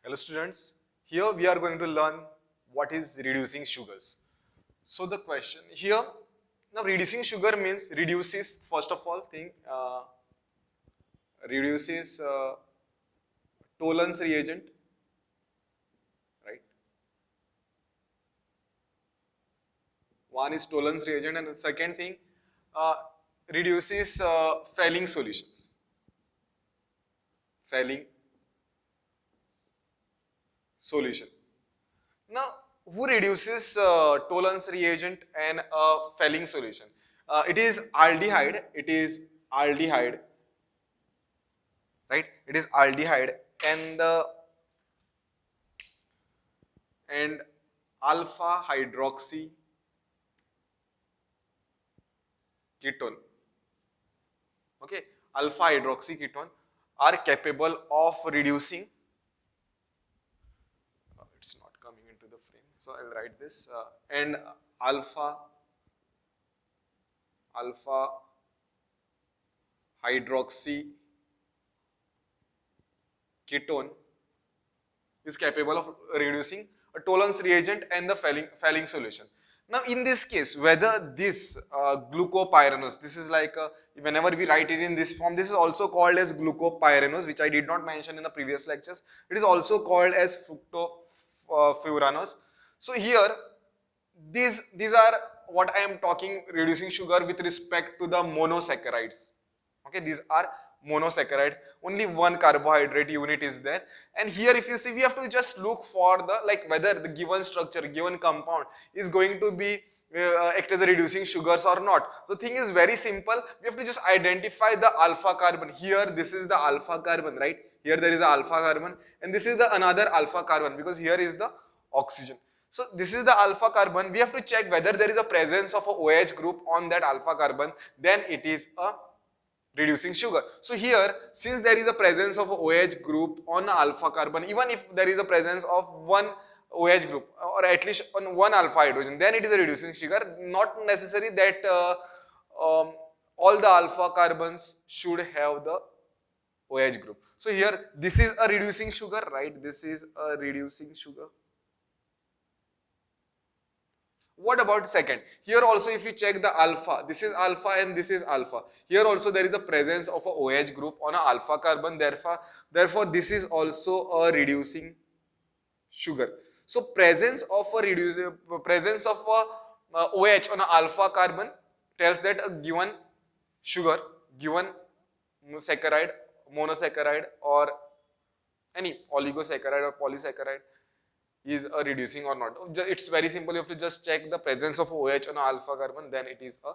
Hello students, here we are going to learn what is reducing sugars. So the question here, now reducing sugar means reduces, first of all thing, reduces tolerance reagent, right? One is tolerance reagent and the second thing, uh, reduces failing solutions. Failing solution. Now, who reduces tolerance reagent and failing solution? It is aldehyde. It is aldehyde, right? It is aldehyde and and alpha hydroxy ketone. Okay, alpha hydroxy ketone are capable of reducing. It's not coming into the frame, so I'll write this. And alpha hydroxy ketone is capable of reducing a tolerance reagent and the failing solution. Now, in this case, whether this glucopyranose, this is like whenever we write it in this form, this is also called as glucopyranose, which I did not mention in the previous lectures. It is also called as fructofuranose. So here, these are what I am talking reducing sugar with respect to the monosaccharides. Okay, these are monosaccharide, only one carbohydrate unit is there, and here if you see we have to just look for the like whether the given structure, given compound is going to be act as a reducing sugars or not. So thing is very simple, we have to just identify the alpha carbon. Here this is the alpha carbon, right? Here there is a alpha carbon and this is the another alpha carbon because here is the oxygen. So this is the alpha carbon. We have to check whether there is a presence of a OH group on that alpha carbon, then it is a reducing sugar. So here, since there is a presence of a OH group on alpha carbon, even if there is a presence of one OH group or at least on one alpha hydrogen, then it is a reducing sugar. Not necessary that all the alpha carbons should have the OH group. So here, this is a reducing sugar, right? This is a reducing sugar. What about second? Here also if you check the alpha, this is alpha and this is alpha. Here also there is a presence of a OH group on a alpha carbon, therefore this is also a reducing sugar. So presence of a OH on a alpha carbon tells that a given sugar, given saccharide, monosaccharide or any oligosaccharide or polysaccharide is a reducing or not. It's very simple. You have to just check the presence of OH on alpha carbon, then it is a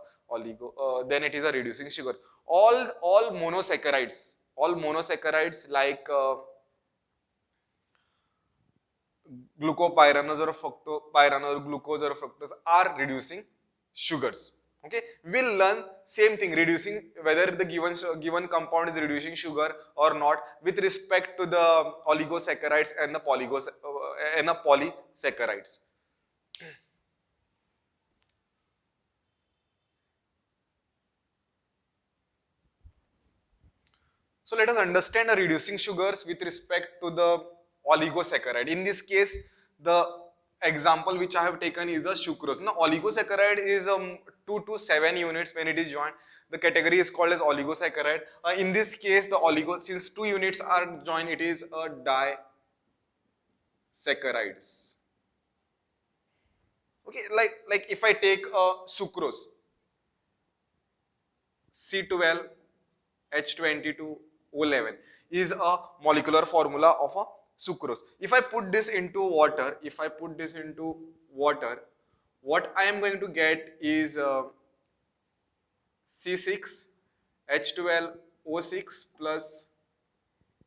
then it is a reducing sugar. All monosaccharides like glucopyranose or fructopyranose or glucose or fructose are reducing sugars. Okay, we'll learn same thing, reducing whether the given compound is reducing sugar or not with respect to the oligosaccharides and the polysaccharides. So let us understand the reducing sugars with respect to the oligosaccharide. In this case, the example which I have taken is the sucrose. Now, oligosaccharide is 2 to 7 units when it is joined. The category is called as oligosaccharide. In this case, since 2 units are joined, it is a disaccharides. Okay, like if I take sucrose, C12H22O11 is a molecular formula of a sucrose. If I put this into water, what I am going to get is C6H12O6 plus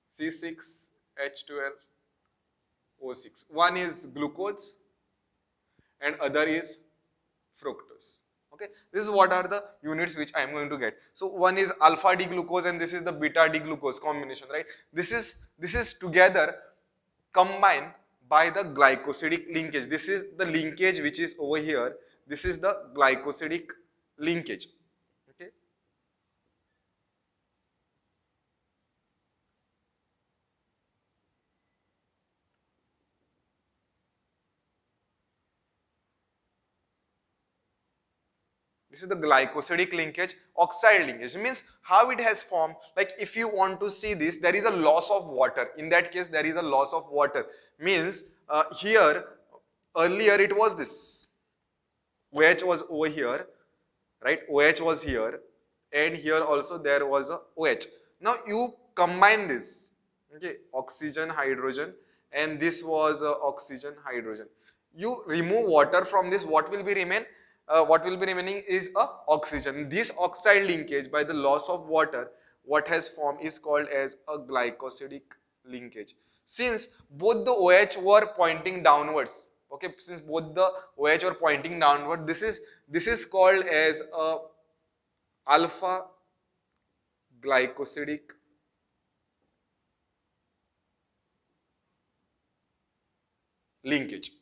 C6H12O6. One is glucose and other is fructose. Okay, this is what are the units which I am going to get. So one is alpha D glucose and this is the beta D glucose combination, right? This is together combined by the glycosidic linkage. This is the linkage which is over here. This is the glycosidic linkage. Okay. This is the glycosidic linkage. Oxide linkage means how it has formed. Like if you want to see this, there is a loss of water. In that case, there is a loss of water. Means here, earlier it was this. OH was over here, right? OH was here, and here also there was a OH. Now you combine this, okay? Oxygen, hydrogen, and this was oxygen, hydrogen. You remove water from this, what will be remain? What will be remaining is a oxygen. This oxide linkage by the loss of water, what has formed is called as a glycosidic linkage. Since both the OH were pointing downwards, okay, since both the OH were pointing downward, this is called as a alpha glycosidic linkage.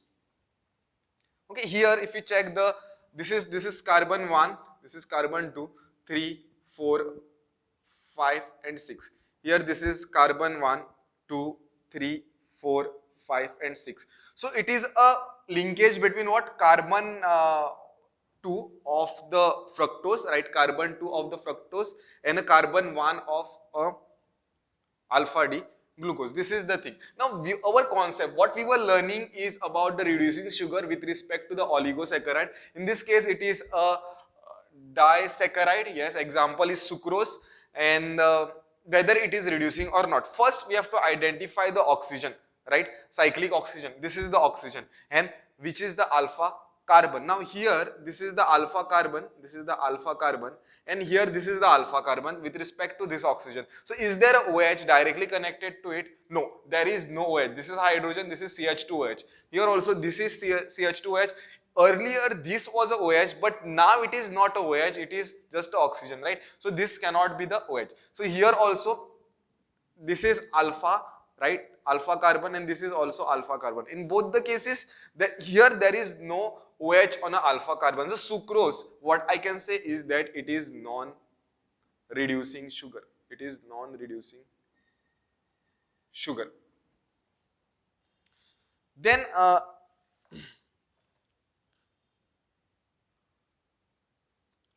Okay, here if you check this is carbon 1, this is carbon 2, 3, 4, 5 and 6. Here this is carbon 1, 2, 3, 4, 5 and 6. So it is a linkage between what? Carbon 2 of the fructose, right? Carbon 2 of the fructose and a carbon 1 of alpha D glucose. This is the thing. Now our concept, what we were learning is about the reducing sugar with respect to the oligosaccharide. In this case it is a disaccharide. Yes, example is sucrose, and whether it is reducing or not. First we have to identify the oxygen, right? Cyclic oxygen. This is the oxygen, and which is the alpha carbon. Now here this is the alpha carbon, this is the alpha carbon, and here this is the alpha carbon with respect to this oxygen. So is there a OH directly connected to it? No, there is no OH. This is hydrogen, this is CH2OH. Here also this is CH2OH. Earlier this was a OH, but now it is not a OH, it is just oxygen, right? So this cannot be the OH. So here also this is alpha, right? Alpha carbon, and this is also alpha carbon. In both the cases, here there is no OH on an alpha carbon. So sucrose, what I can say is that it is non-reducing sugar. It is non-reducing sugar. Then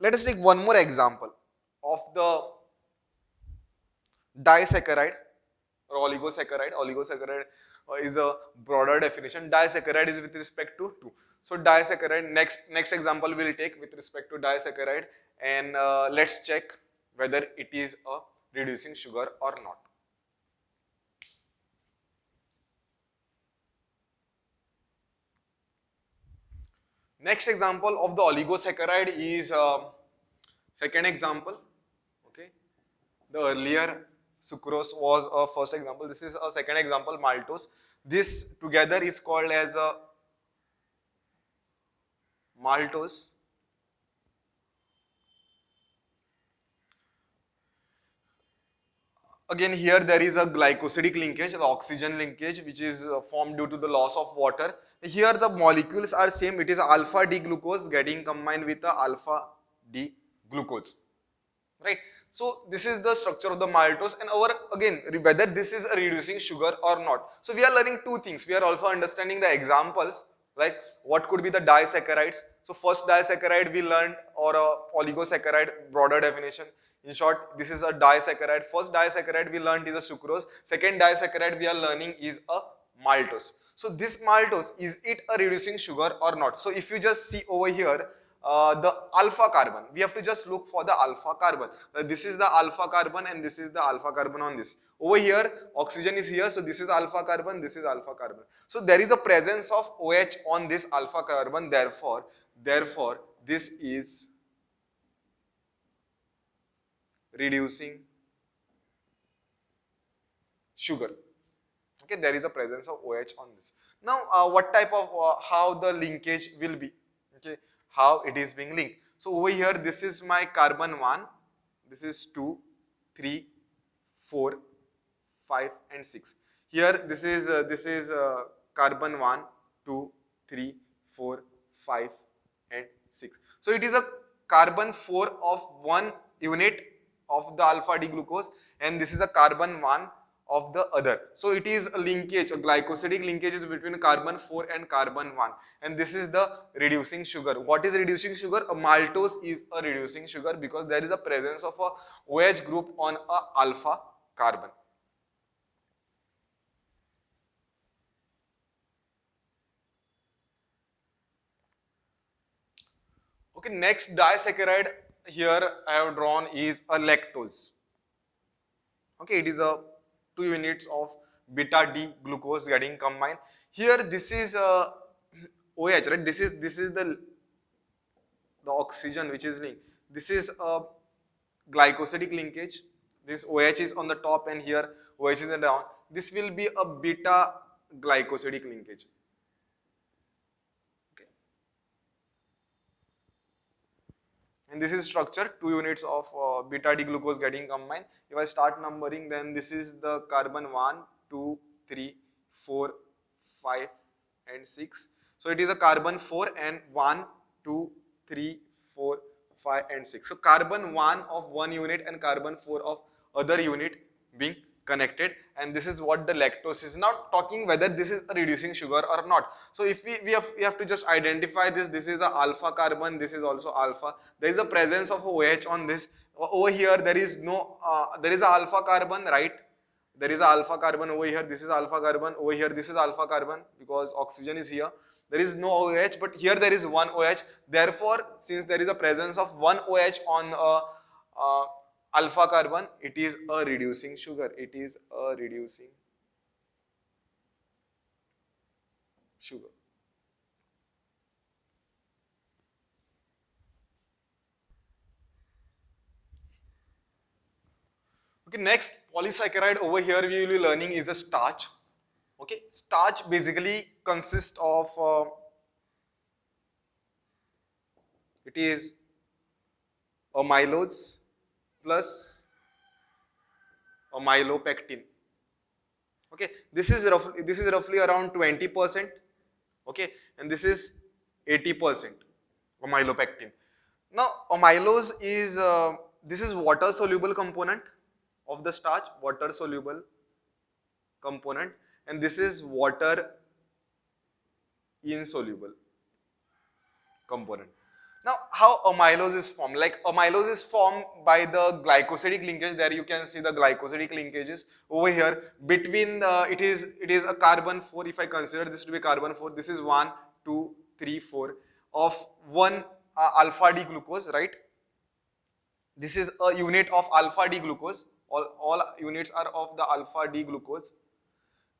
let us take one more example of the disaccharide or oligosaccharide. Oligosaccharide is a broader definition. Disaccharide is with respect to 2. So disaccharide, next example we will take with respect to disaccharide, and let's check whether it is a reducing sugar or not. Next example of the oligosaccharide is second example. Okay, the earlier sucrose was a first example. This is a second example, maltose. This together is called as a maltose. Again here there is a glycosidic linkage, the oxygen linkage, which is formed due to the loss of water. Here the molecules are same. It is alpha D glucose getting combined with the alpha D glucose, right? So this is the structure of the maltose, and our again whether this is a reducing sugar or not. So we are learning two things. We are also understanding the examples, like what could be the disaccharides. So first disaccharide we learned, or a oligosaccharide, broader definition. In short, this is a disaccharide. First disaccharide we learned is a sucrose. Second disaccharide we are learning is a maltose. So this maltose, is it a reducing sugar or not? So if you just see over here, the alpha carbon, we have to just look for the alpha carbon. This is the alpha carbon and this is the alpha carbon on this. Over here, oxygen is here, so this is alpha carbon, this is alpha carbon. So there is a presence of OH on this alpha carbon, therefore this is reducing sugar. Okay, there is a presence of OH on this. Now, what type of, how the linkage will be, okay, how it is being linked. So over here, this is my carbon 1, this is 2, 3, 4, 5 and 6. Here, this is carbon 1, 2, 3, 4, 5 and 6. So it is a carbon 4 of one unit of the alpha D glucose, and this is a carbon 1 of the other. So it is a linkage, a glycosidic linkage is between carbon 4 and carbon 1, and this is the reducing sugar. What is reducing sugar? A maltose is a reducing sugar because there is a presence of a OH group on a alpha carbon. Okay, next disaccharide here I have drawn is a lactose. Okay, it is a 2 units of beta D glucose getting combined. Here this is OH, right? This is the oxygen which is linked. This is a glycosidic linkage. This OH is on the top and here OH is down. This will be a beta glycosidic linkage. Okay. And this is structure, 2 units of beta D glucose getting combined. If I start numbering, then this is the carbon 1, 2, 3, 4, 5 and 6. So it is a carbon 4 and 1, 2, 3, 4, 5 and 6. So carbon 1 of one unit and carbon 4 of other unit being connected, and this is what the lactose is. Now talking whether this is a reducing sugar or not. So if we have to just identify this is a alpha carbon, this is also alpha. There is a presence of OH on this. Over here there is no, there is a alpha carbon, right? There is a alpha carbon over here, this is alpha carbon, over here this is alpha carbon because oxygen is here. There is no OH, but here there is one OH. Therefore, since there is a presence of one OH on alpha carbon, it is a reducing sugar. It is a reducing sugar. Okay, next polysaccharide over here we will be learning is a starch. Okay, starch basically consists of it is amylose plus amylopectin. Okay, this is roughly around 20%. Okay, and this is 80% amylopectin. Now amylose is this is water soluble component of the starch, water soluble component, and this is water insoluble component. Now, how amylose is formed? Like amylose is formed by the glycosidic linkage. There you can see the glycosidic linkages over here between the, it is a carbon 4. If I consider this to be carbon 4, this is 1, 2, 3, 4 of one alpha D glucose, right? This is a unit of alpha D glucose. All units are of the alpha D glucose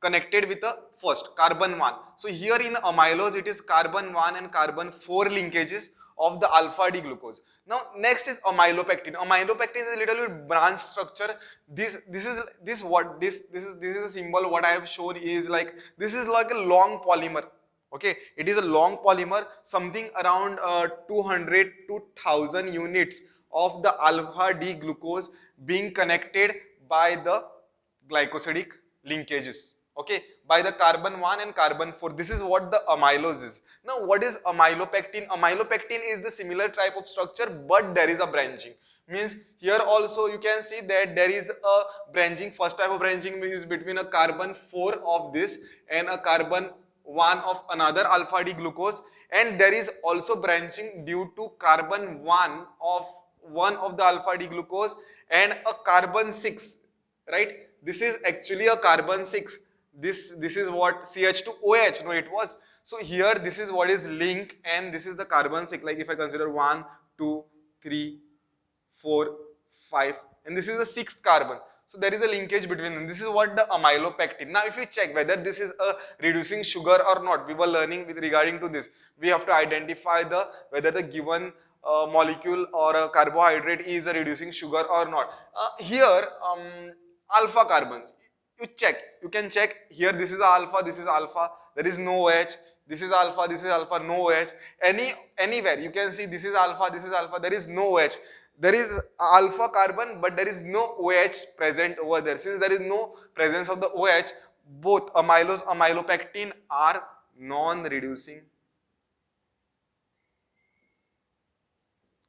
connected with the first carbon 1. So here in amylose it is carbon 1 and carbon 4 linkages of the alpha D glucose. Now next is amylopectin. Amylopectin is a little bit branch structure. This is a symbol. What I have shown is like this is like a long polymer. Okay, it is a long polymer, something around 200 to 1000 units of the alpha D glucose being connected by the glycosidic linkages. Okay, by the carbon 1 and carbon 4. This is what the amylose is. Now what is amylopectin? Amylopectin is the similar type of structure, but there is a branching. Means here also you can see that there is a branching. First type of branching is between a carbon 4 of this and a carbon 1 of another alpha D glucose, and there is also branching due to carbon 1 of the alpha D glucose and a carbon 6, right? This is actually a carbon 6. This is what CH2OH. No, it was. So here this is what is linked, and this is the carbon 6. Like if I consider 1, 2, 3, 4, 5, and this is the sixth carbon. So there is a linkage between them. This is what the amylopectin. Now if you check whether this is a reducing sugar or not, we were learning with regarding to this. We have to identify the whether the given molecule or a carbohydrate is a reducing sugar or not. Here alpha carbons, you can check here. This is alpha, there is no OH. This is alpha, no OH. Anywhere you can see this is alpha, there is no OH. There is alpha carbon, but there is no OH present over there. Since there is no presence of the OH, both amylose, amylopectin are non-reducing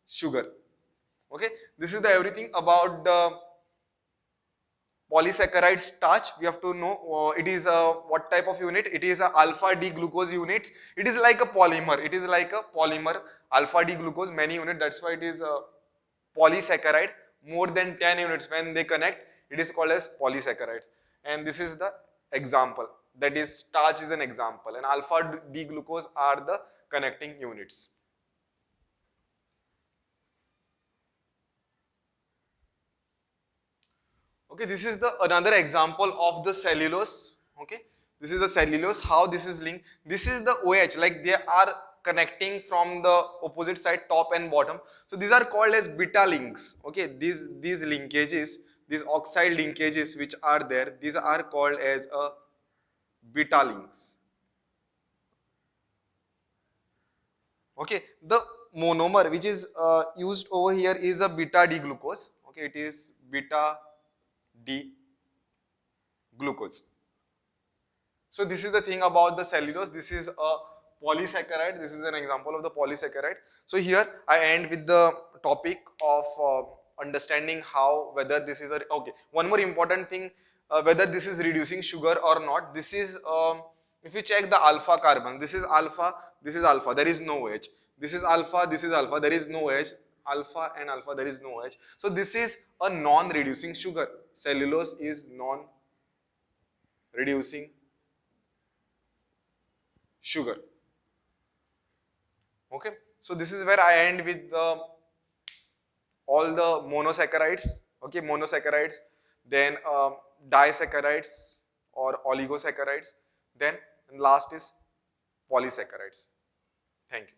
sugar. Okay, this is the everything about the Polysaccharide starch, we have to know it is what type of unit. It is a alpha D glucose units. It is like a polymer. It is like a polymer, alpha D glucose, many unit. That's why it is a polysaccharide. More than 10 units when they connect, it is called as polysaccharide. And this is the example. That is, starch is an example, and alpha D glucose are the connecting units. Okay, this is the another example of the cellulose. Okay, this is the cellulose. How this is linked? This is the OH. Like they are connecting from the opposite side, top and bottom. So these are called as beta links. Okay, these linkages, these oxide linkages which are there, these are called as a beta links. Okay, the monomer which is used over here is a beta D glucose. Okay, it is beta D glucose. So this is the thing about the cellulose. This is a polysaccharide. This is an example of the polysaccharide. So here I end with the topic of understanding how, whether this is a, okay, one more important thing, whether this is reducing sugar or not. This is, if you check the alpha carbon, this is alpha, there is no OH. This is alpha, there is no OH. Alpha and alpha, there is no OH. So this is a non-reducing sugar. Cellulose is non-reducing sugar. Okay, so this is where I end with all the monosaccharides. Okay, monosaccharides, then disaccharides or oligosaccharides, then last is polysaccharides. Thank you.